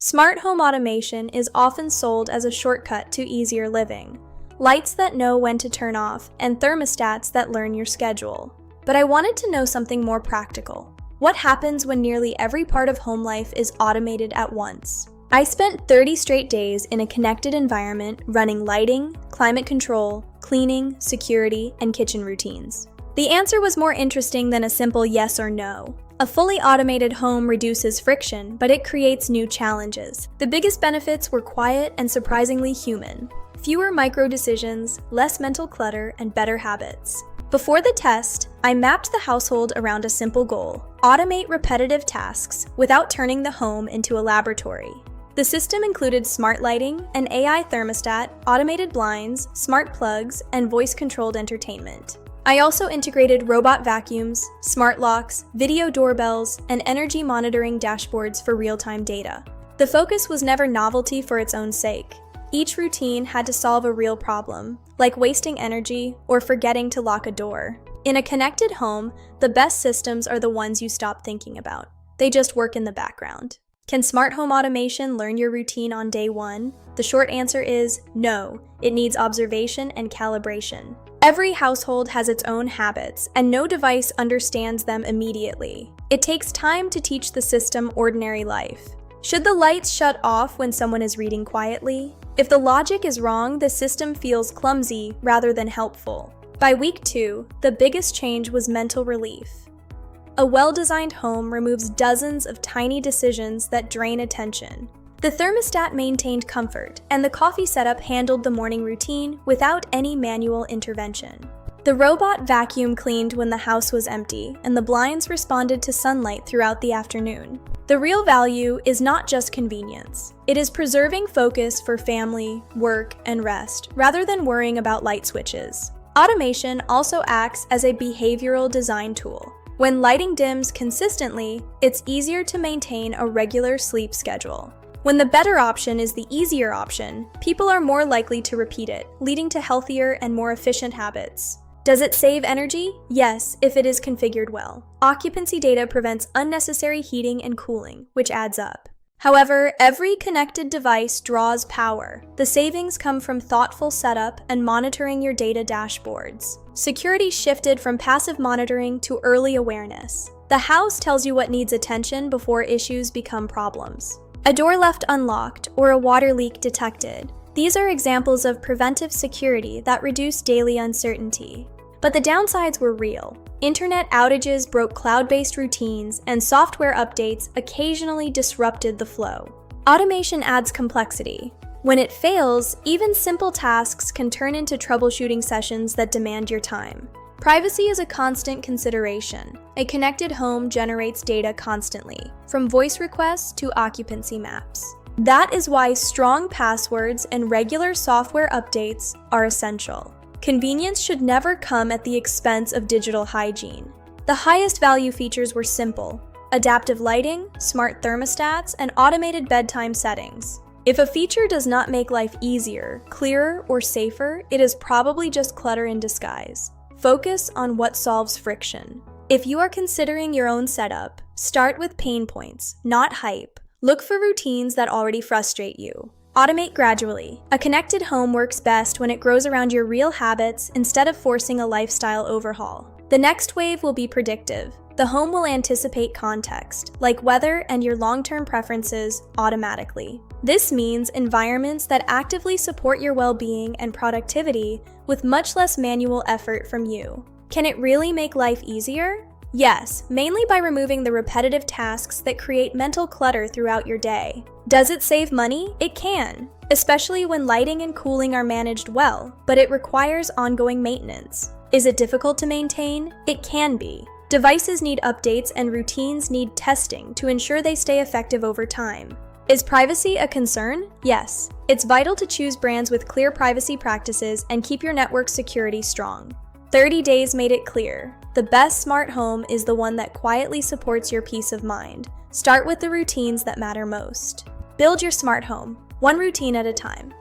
Smart home automation is often sold as a shortcut to easier living. Lights that know when to turn off, and thermostats that learn your schedule. But I wanted to know something more practical. What happens when nearly every part of home life is automated at once? I spent 30 straight days in a connected environment running lighting, climate control, cleaning, security, and kitchen routines. The answer was more interesting than a simple yes or no. A fully automated home reduces friction, but it creates new challenges. The biggest benefits were quiet and surprisingly human. Fewer micro decisions, less mental clutter, and better habits. Before the test, I mapped the household around a simple goal: automate repetitive tasks without turning the home into a laboratory. The system included smart lighting, an AI thermostat, automated blinds, smart plugs, and voice-controlled entertainment. I also integrated robot vacuums, smart locks, video doorbells, and energy monitoring dashboards for real-time data. The focus was never novelty for its own sake. Each routine had to solve a real problem, like wasting energy or forgetting to lock a door. In a connected home, the best systems are the ones you stop thinking about. They just work in the background. Can smart home automation learn your routine on day one? The short answer is no. It needs observation and calibration. Every household has its own habits, and no device understands them immediately. It takes time to teach the system ordinary life. Should the lights shut off when someone is reading quietly? If the logic is wrong, the system feels clumsy rather than helpful. By week 2, the biggest change was mental relief. A well-designed home removes dozens of tiny decisions that drain attention. The thermostat maintained comfort, and the coffee setup handled the morning routine without any manual intervention. The robot vacuum cleaned when the house was empty, and the blinds responded to sunlight throughout the afternoon. The real value is not just convenience. It is preserving focus for family, work, and rest, rather than worrying about light switches. Automation also acts as a behavioral design tool. When lighting dims consistently, it's easier to maintain a regular sleep schedule. When the better option is the easier option, people are more likely to repeat it, leading to healthier and more efficient habits. Does it save energy? Yes, if it is configured well. Occupancy data prevents unnecessary heating and cooling, which adds up. However, every connected device draws power. The savings come from thoughtful setup and monitoring your data dashboards. Security shifted from passive monitoring to early awareness. The house tells you what needs attention before issues become problems. A door left unlocked or a water leak detected. These are examples of preventive security that reduce daily uncertainty. But the downsides were real. Internet outages broke cloud-based routines, and software updates occasionally disrupted the flow. Automation adds complexity. When it fails, even simple tasks can turn into troubleshooting sessions that demand your time. Privacy is a constant consideration. A connected home generates data constantly, from voice requests to occupancy maps. That is why strong passwords and regular software updates are essential. Convenience should never come at the expense of digital hygiene. The highest value features were simple: adaptive lighting, smart thermostats, and automated bedtime settings. If a feature does not make life easier, clearer, or safer, it is probably just clutter in disguise. Focus on what solves friction. If you are considering your own setup, start with pain points, not hype. Look for routines that already frustrate you. Automate gradually. A connected home works best when it grows around your real habits instead of forcing a lifestyle overhaul. The next wave will be predictive. The home will anticipate context, like weather and your long-term preferences, automatically. This means environments that actively support your well-being and productivity with much less manual effort from you. Can it really make life easier? Yes, mainly by removing the repetitive tasks that create mental clutter throughout your day. Does it save money? It can, especially when lighting and cooling are managed well, but it requires ongoing maintenance. Is it difficult to maintain? It can be. Devices need updates and routines need testing to ensure they stay effective over time. Is privacy a concern? Yes. It's vital to choose brands with clear privacy practices and keep your network security strong. 30 days made it clear. The best smart home is the one that quietly supports your peace of mind. Start with the routines that matter most. Build your smart home, one routine at a time.